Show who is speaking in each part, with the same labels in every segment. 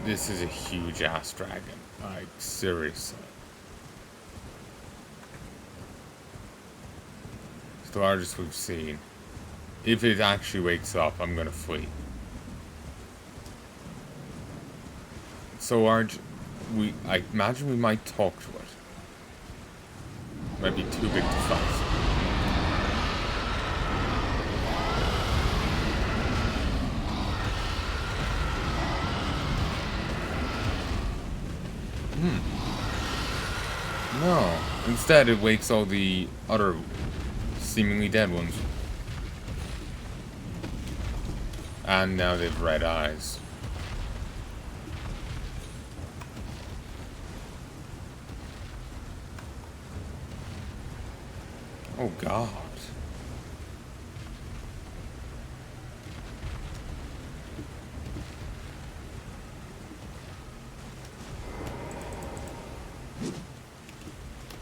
Speaker 1: This is a huge ass dragon. Like, seriously. It's the largest we've seen. If it actually wakes up, I'm gonna flee. It's so large, I imagine we might talk to it. Might be too big to fight. No. Instead, it wakes all the other seemingly dead ones. And now they have red eyes. Oh god.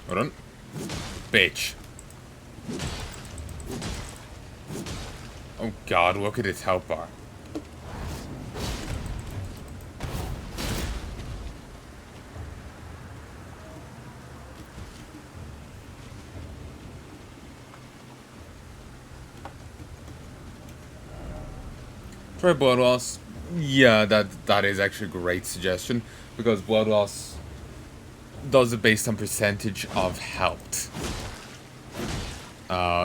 Speaker 1: Hold on. Bitch. Oh god, look at its health bar. Try blood loss. Yeah, that is actually a great suggestion, because blood loss does it based on percentage of health.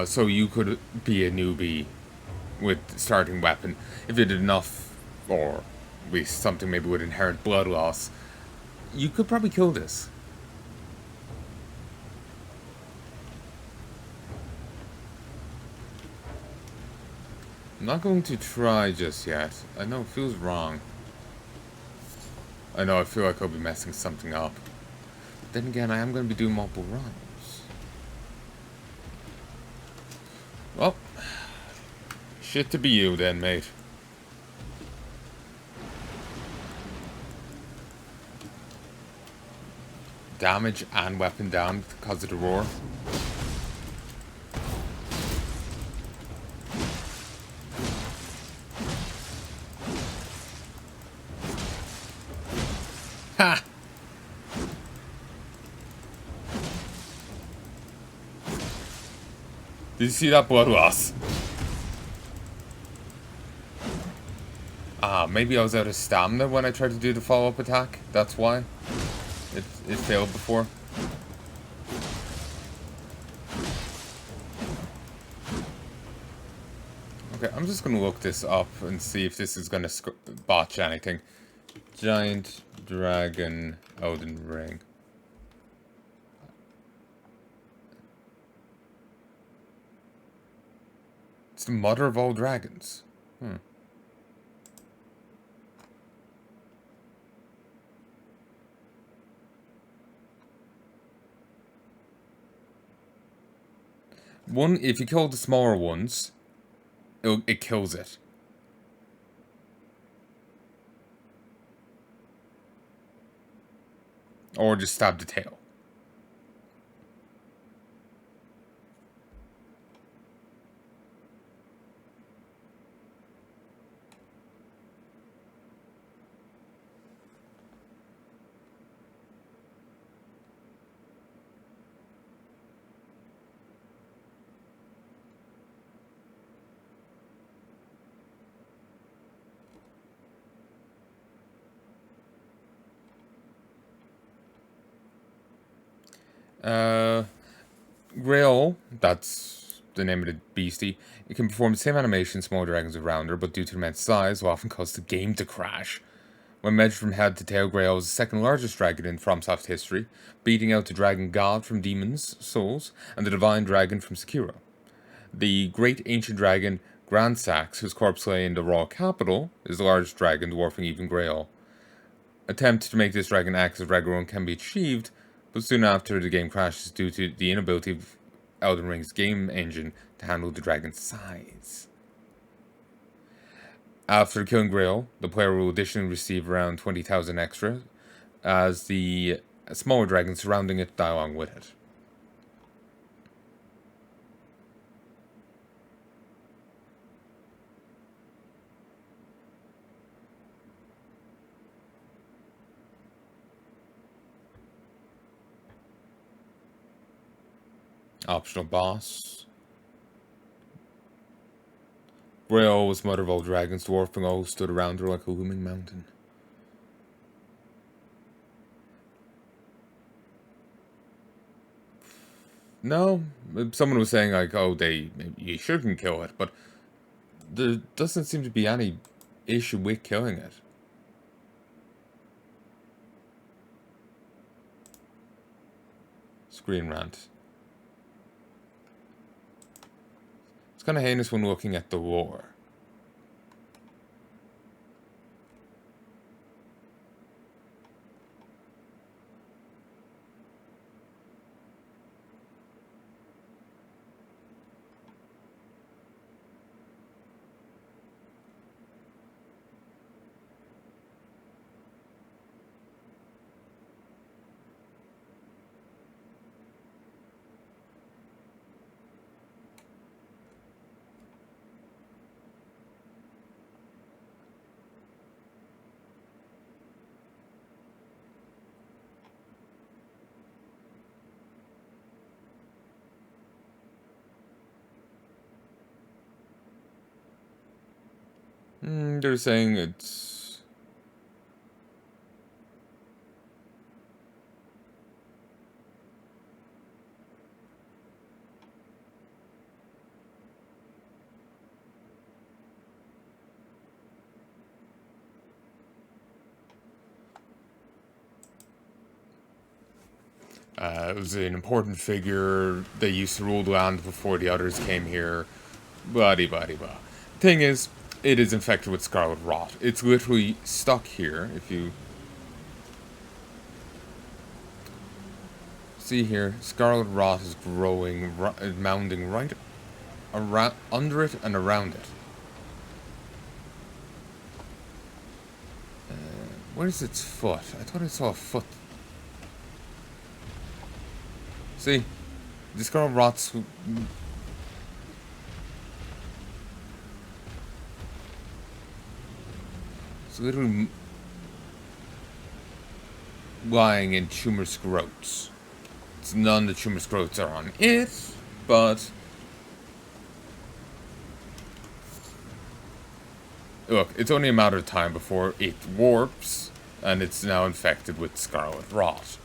Speaker 1: So you could be a newbie with starting weapon if you did enough, or at least something maybe with inherent blood loss. You could probably kill this. I'm not going to try just yet. I know it feels wrong. I know I feel like I'll be messing something up. But then again, I am going to be doing multiple runs. Well, shit to be you then, mate. Damage and weapon down because of the roar. Ha! Did you see that blood loss? Ah, maybe I was out of stamina when I tried to do the follow-up attack. That's why. It failed before. Okay, I'm just gonna look this up and see if this is gonna botch anything. Giant Dragon Elden Ring. It's the mother of all dragons. One, if you kill the smaller ones, it kills it. Or just stab the tail. Grail, that's the name of the beastie. It can perform the same animation small dragons around her, but due to immense size, will often cause the game to crash. When measured from head to tail, Grail is the second largest dragon in FromSoft history, beating out the Dragon God from Demon's Souls and the Divine Dragon from Sekiro. The Great Ancient Dragon, Grand Sax, whose corpse lay in the Raw capital, is the largest dragon, dwarfing even Grail. Attempt to make this dragon act as Ragnaron can be achieved, but soon after the game crashes due to the inability of Elden Ring's game engine to handle the dragon's size. After killing Grail, the player will additionally receive around 20,000 extra, as the smaller dragons surrounding it die along with it. Optional boss. Grail was mother of all dragons. Dwarfing all stood around her like a looming mountain. No, someone was saying like, oh, you shouldn't kill it, but there doesn't seem to be any issue with killing it. Screen rant. It's kind of heinous when looking at the lore. They're saying it's... it was an important figure. They used to rule the land before the others came here. Blah blah blah. Thing is, it is infected with scarlet rot. It's literally stuck here. If you see here, scarlet rot is growing, mounding right around, under it and around it. Where's its foot? I thought I saw a foot. See, the scarlet rot's... It's literally lying in tumor scrotes. It's none of the tumor scrotes are on it, but... Look, it's only a matter of time before it warps, and it's now infected with scarlet rot.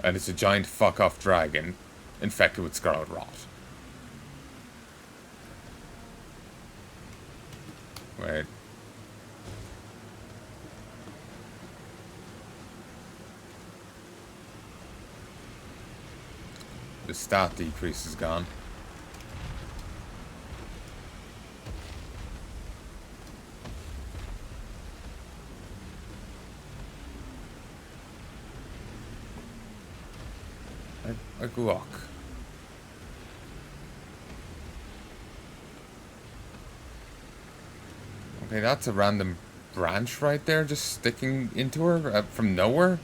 Speaker 1: And it's a giant fuck-off dragon infected with scarlet rot. Wait. The stat decrease is gone. Like, look. Okay, that's a random branch right there, just sticking into her from nowhere.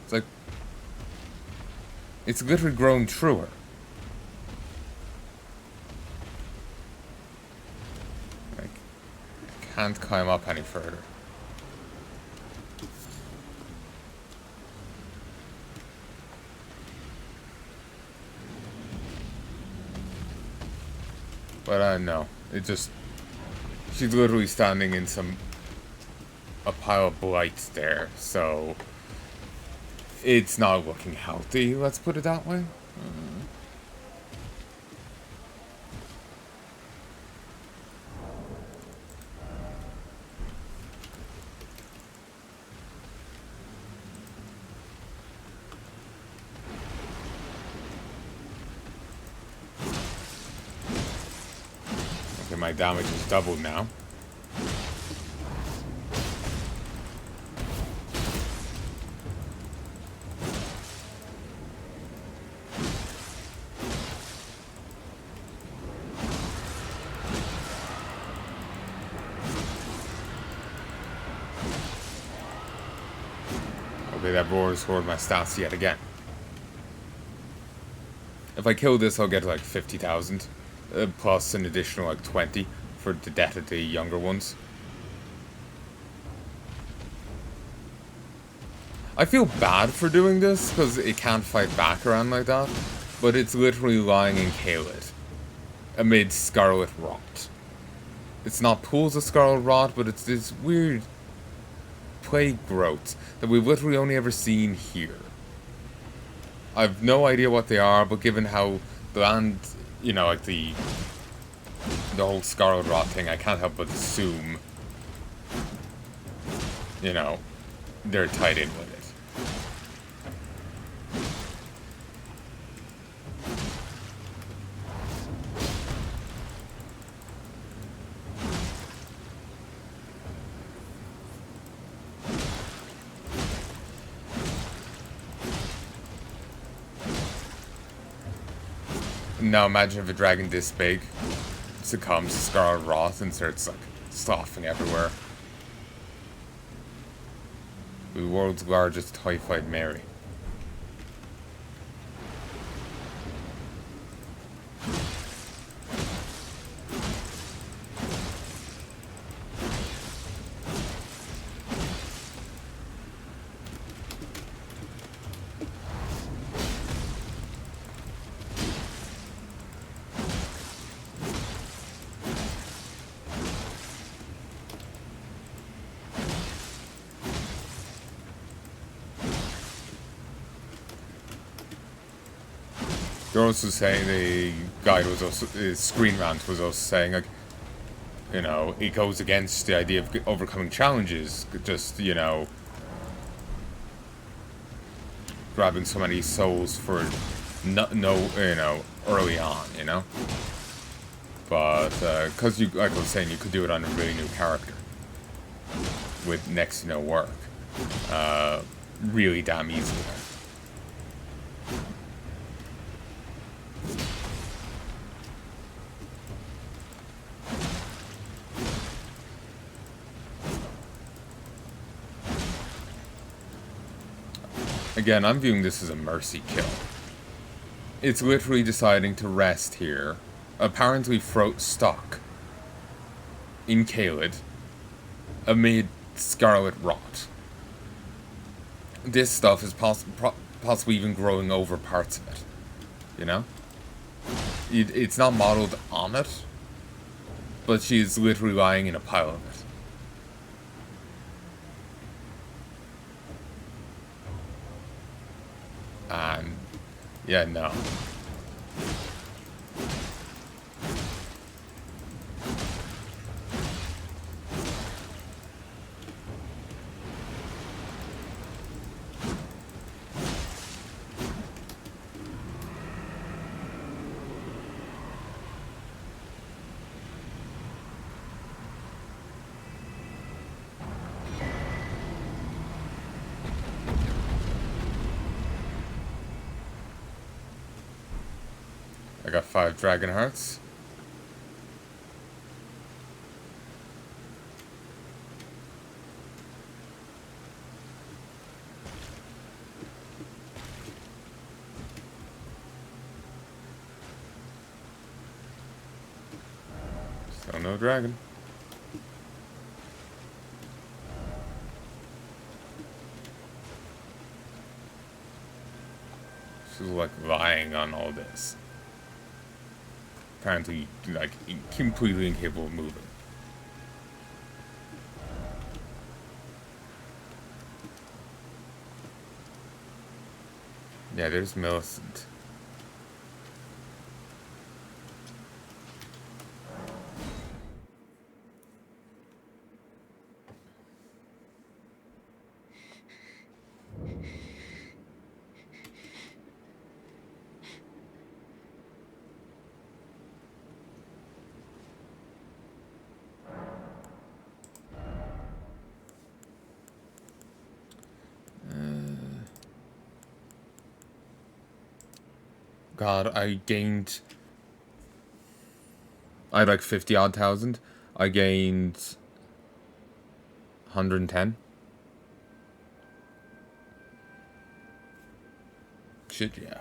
Speaker 1: It's like... It's literally grown through her. Like, I can't climb up any further. But no, it just... She's literally standing in a pile of blights there, so... It's not looking healthy, let's put it that way. Okay, my damage is doubled now. Okay, that roar scored my stats yet again. If I kill this, I'll get like 50,000. Plus an additional like 20 for the death of the younger ones. I feel bad for doing this, because it can't fight back around like that. but it's literally lying in Caelid, amid scarlet rot. It's not pools of scarlet rot, but it's this weird plague growths that we've literally only ever seen here. I've no idea what they are, but given how bland, you know, like the whole scarlet rot thing, I can't help but assume, you know, they're tied in with it. Now imagine if a dragon this big succumbs to scarlet rot and starts like sloughing everywhere. The world's largest typhoid Mary. They're also saying, the guide was also, his screen rant was also saying, like, you know, it goes against the idea of overcoming challenges, just, you know, grabbing so many souls for no you know, early on, you know? But, because you, like I was saying, you could do it on a really new character with next to no work. Really damn easily. Again, I'm viewing this as a mercy kill. It's literally deciding to rest here, apparently float stock in Caelid amid scarlet rot. This stuff is possibly even growing over parts of it, you know? It's not modeled on it, but she's literally lying in a pile of it. And, yeah, no. I got 5 dragon hearts. Still no dragon. She's like lying on all this. Apparently, like, completely incapable of moving. Yeah, there's Millicent. God, I had like 50 odd thousand. I gained 110. Shit, yeah.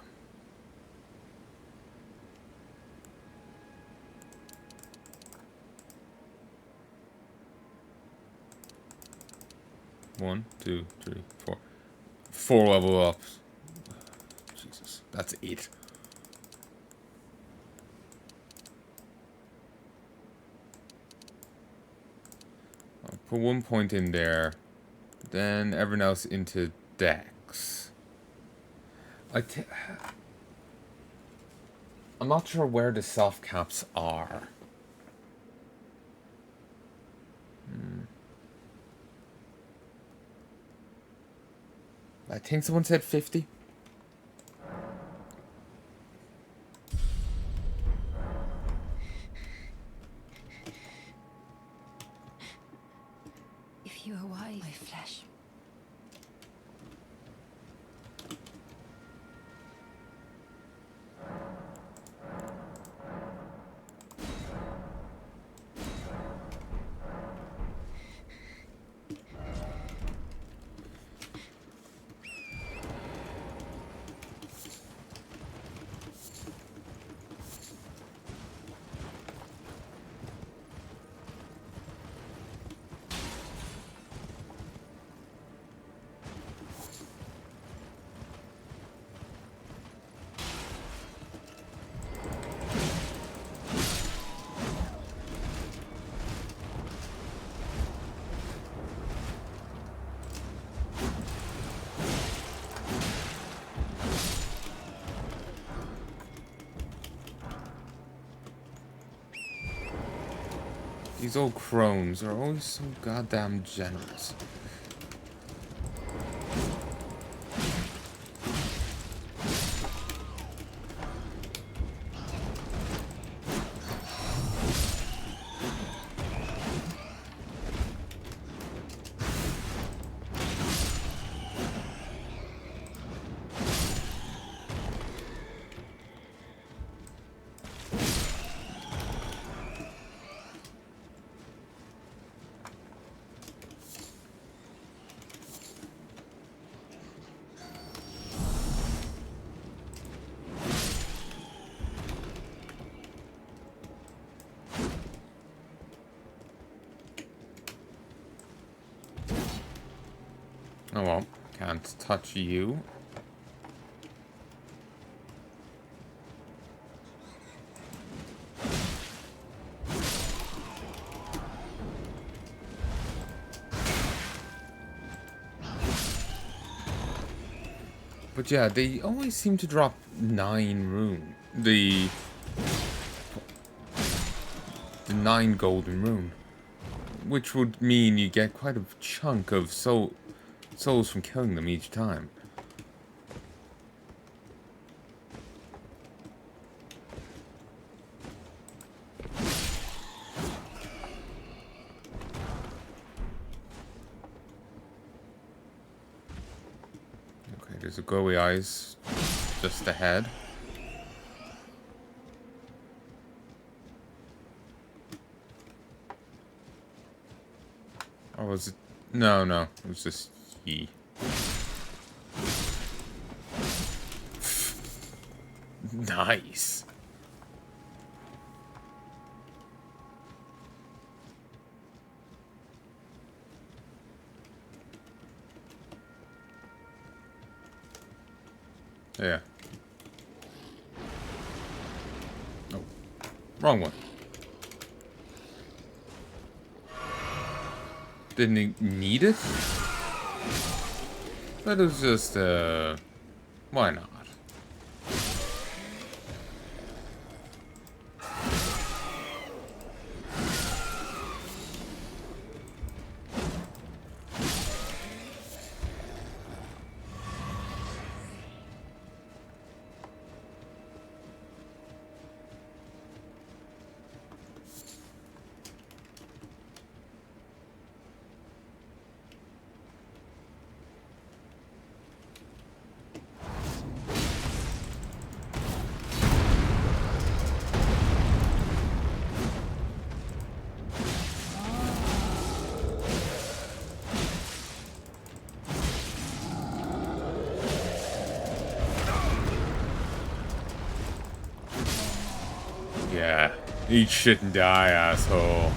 Speaker 1: One, two, three, four. 4 level ups. Jesus, that's 8. Put 1 point in there. Then everyone else into Dex. I'm not sure where the soft caps are. I think someone said 50.
Speaker 2: If you are wise, my flesh.
Speaker 1: These old crones are always so goddamn generous. Oh well, can't touch you. But yeah, they always seem to drop 9 rune. The 9 golden rune. Which would mean you get quite a chunk of souls from killing them each time. Okay, there's a glowy eyes just ahead. Or was it? No, it was just he. Nice. Yeah. Oh, wrong one. Didn't he need it? But it was just, why not? Yeah, eat shit and die, asshole.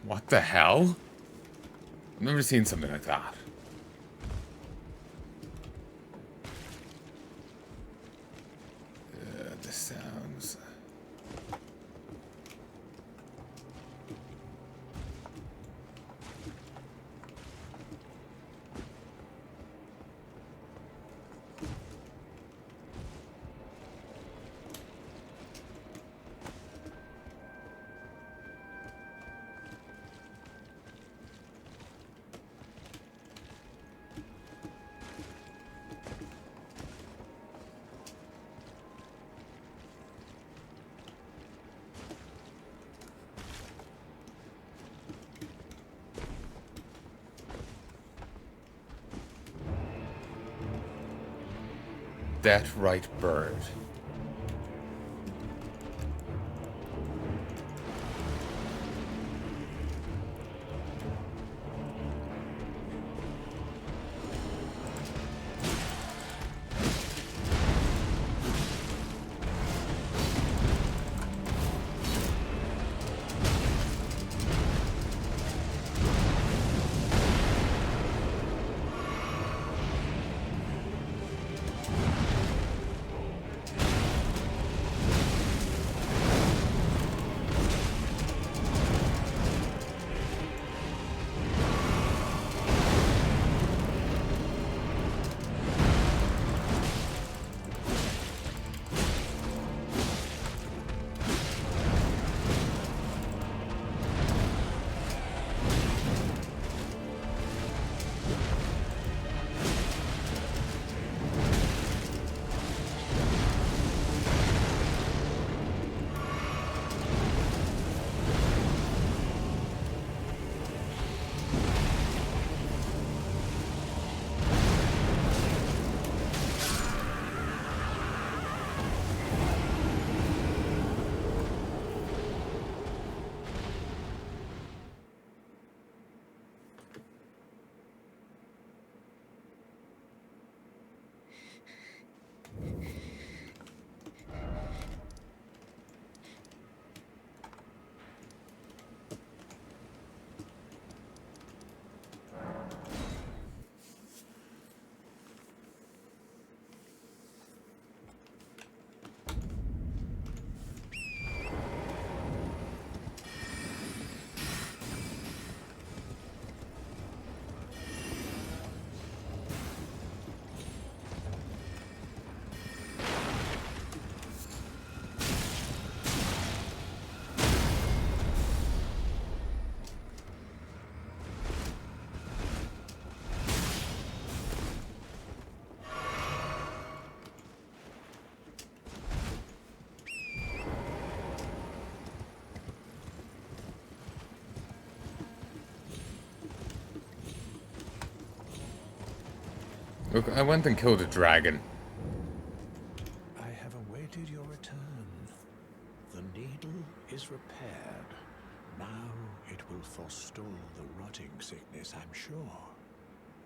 Speaker 1: What the hell? I've never seen something like that. The sounds. That right bird. Look, I went and killed a dragon.
Speaker 3: I have awaited your return. The needle is repaired. Now it will forestall the rotting sickness, I'm sure.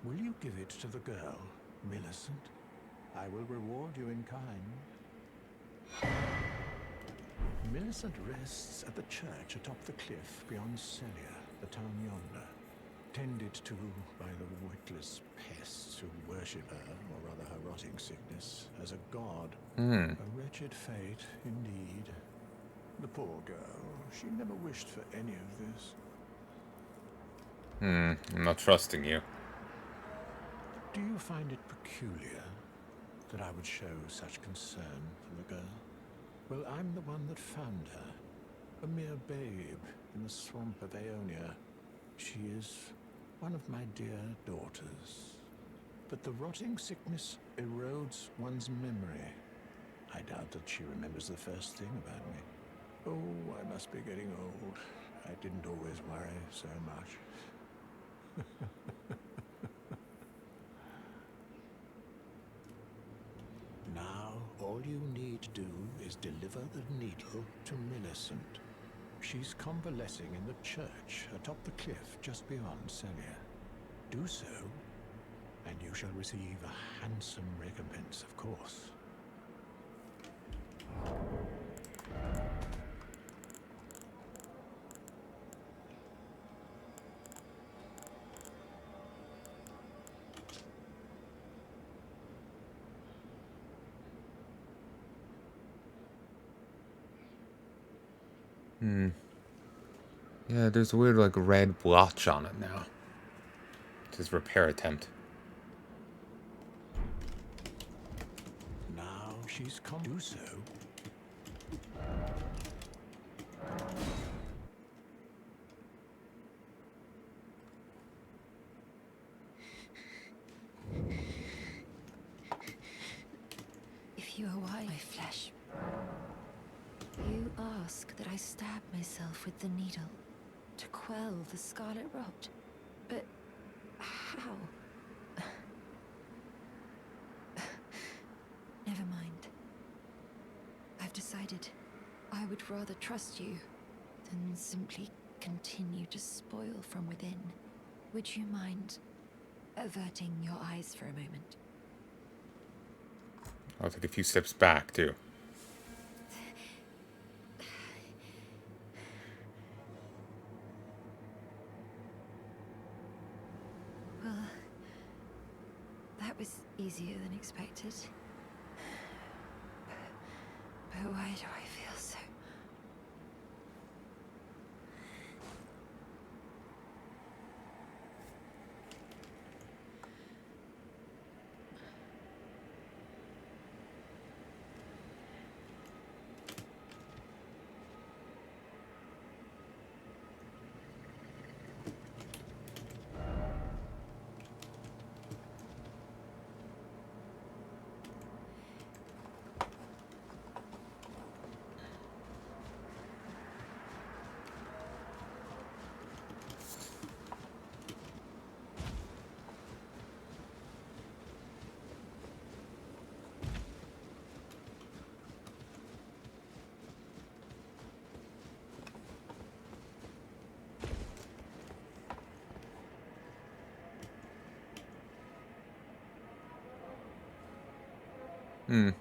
Speaker 3: Will you give it to the girl, Millicent? I will reward you in kind. Millicent rests at the church atop the cliff beyond Celia, the town yonder, tended to by the witless pests who worship her, or rather her rotting sickness, as a god. A wretched fate, indeed. The poor girl, she never wished for any of this.
Speaker 1: I'm not trusting you.
Speaker 3: Do you find it peculiar that I would show such concern for the girl? Well, I'm the one that found her, a mere babe in the swamp of Aeonia. She is one of my dear daughters. But the rotting sickness erodes one's memory. I doubt that she remembers the first thing about me. Oh, I must be getting old. I didn't always worry so much. Now, all you need to do is deliver the needle to Millicent. She's convalescing in the church atop the cliff just beyond Celia. Do so, and you shall receive a handsome recompense, of course.
Speaker 1: Yeah, there's a weird, like, red blotch on it now. It says repair attempt.
Speaker 3: Now she's come to do so.
Speaker 2: If you are why my flesh. You ask that I stab myself with the needle to quell the scarlet rot. But how? Never mind. I've decided I would rather trust you than simply continue to spoil from within. Would you mind averting your eyes for a moment?
Speaker 1: I'll take a few steps back, too.
Speaker 2: Well, that was easier than expected. But why do I feel so?
Speaker 3: Yeah.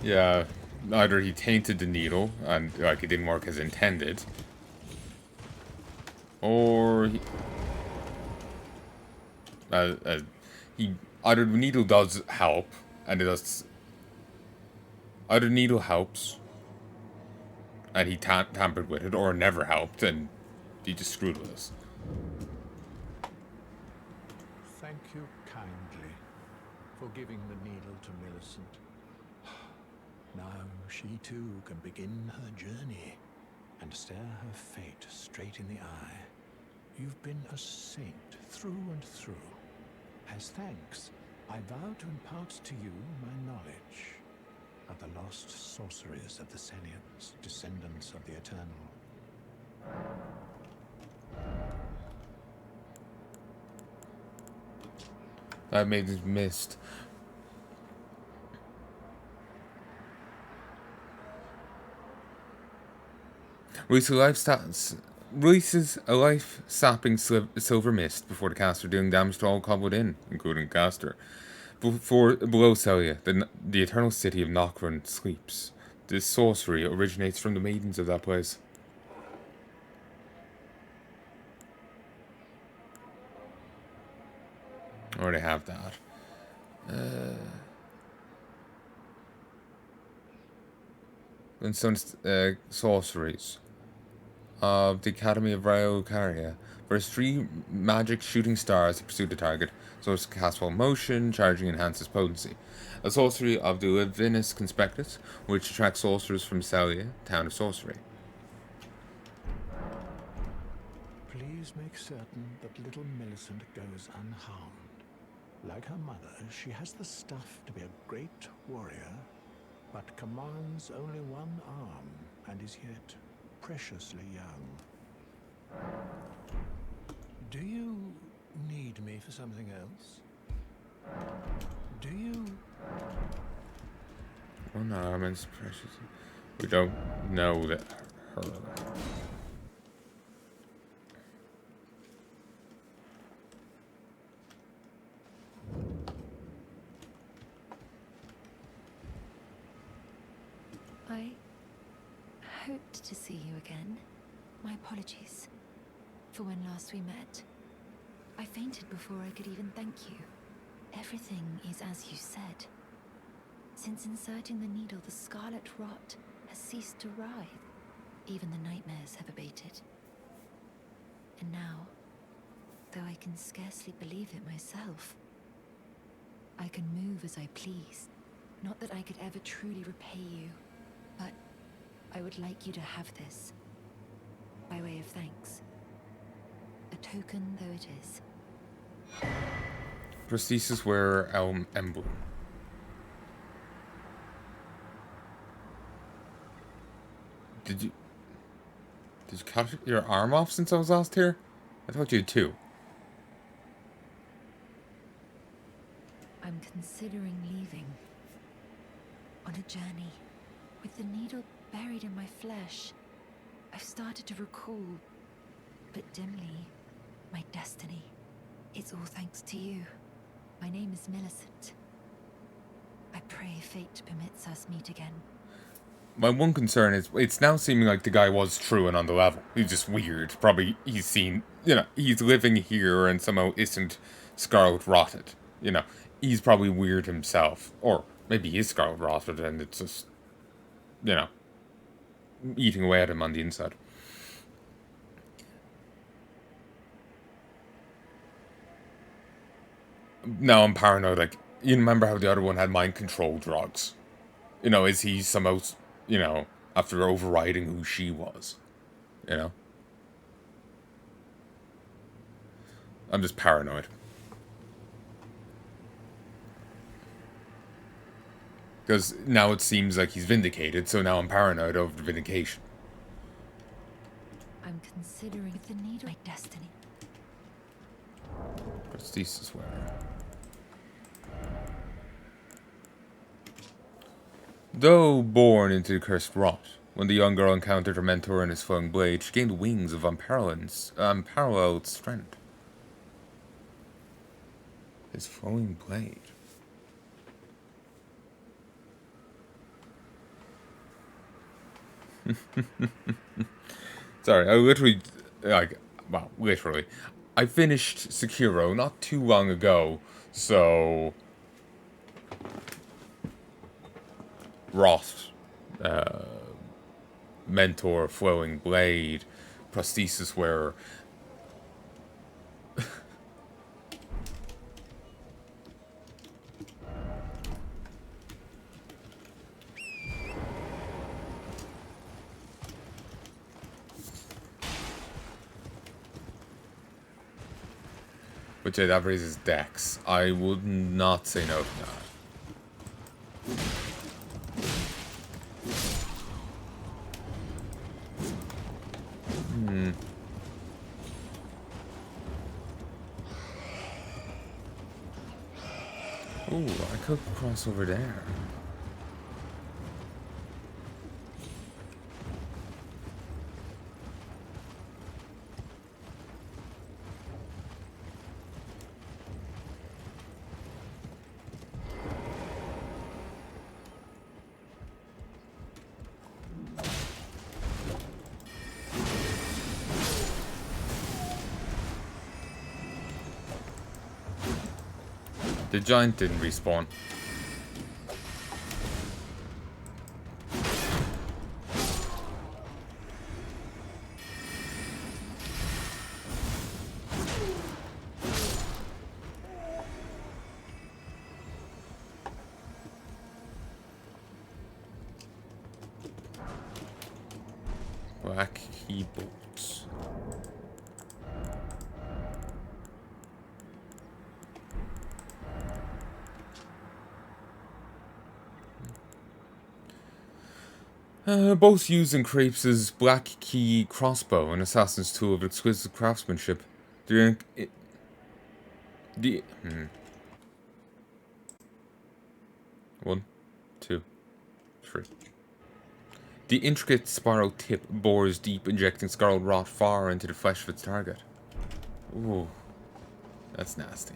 Speaker 1: Yeah, either he tainted the needle, and, like, it didn't work as intended, or he either the needle does help, and it does. Either the needle helps, and he tampered with it, or it never helped, and he just screwed with us.
Speaker 3: Thank you kindly for giving the needle to Millicent. Now she too can begin her journey and stare her fate straight in the eye. You've been a saint through and through. As thanks, I vow to impart to you my knowledge of the lost sorceries of the Selians, descendants of the Eternal.
Speaker 1: That made us missed. Releases a life-sapping silver mist before the caster, doing damage to all caught within, including the caster. Below Celia, the eternal city of Nocturne sleeps. This sorcery originates from the maidens of that place. I already have that. And some sorceries of the Academy of Ryokaria. There's 3 magic shooting stars to pursue the target. Source cast while motion, charging enhances potency. A sorcery of the Levinus Conspectus, which attracts sorcerers from Celia, town of sorcery.
Speaker 3: Please make certain that little Millicent goes unharmed. Like her mother, she has the stuff to be a great warrior, but commands only one arm and is yet preciously young. Do you need me for something else? do you?
Speaker 1: One arm and precious. We don't know that her.
Speaker 2: I hoped to see you again. My apologies for when last we met. I fainted before I could even thank you. Everything is as you said. Since inserting the needle, the scarlet rot has ceased to writhe. Even the nightmares have abated. And now, though I can scarcely believe it myself, I can move as I please. Not that I could ever truly repay you, but I would like you to have this, by way of thanks. A token though it is.
Speaker 1: Prosthesis wearer emblem. Did you cut your arm off since I was last here? I thought you had two.
Speaker 2: I'm considering leaving. On a journey. With the needle buried in my flesh, I've started to recall, but dimly, my destiny. It's all thanks to you. My name is Millicent. I pray fate permits us meet again.
Speaker 1: My one concern is it's now seeming like the guy was true and on the level. He's just weird. Probably he's seen, he's living here and somehow isn't scarlet rotted. He's probably weird himself. Or maybe he is scarlet rotted and it's just, eating away at him on the inside. Now I'm paranoid. Like, you remember how the other one had mind control drugs? Is he somehow, after overriding who she was? I'm just paranoid. Because now it seems like he's vindicated, so now I'm paranoid over the vindication.
Speaker 2: I'm considering the need of my destiny.
Speaker 1: Prosthesis wearer. Though born into the cursed rot, when the young girl encountered her mentor and his flowing blade, she gained wings of unparalleled strength. His flowing blade. Sorry, I literally, literally. I finished Sekiro not too long ago, so... Rot, mentor, flowing blade, prosthesis wearer. Which that raises dex. I would not say no to that. Ooh, I could cross over there. The giant didn't respawn. Black key bolts. Both used in Crapes' Black Key crossbow, an assassin's tool of exquisite craftsmanship. 1, 2, 3. The intricate spiral tip bores deep, injecting scarlet rot far into the flesh of its target. Ooh, that's nasty.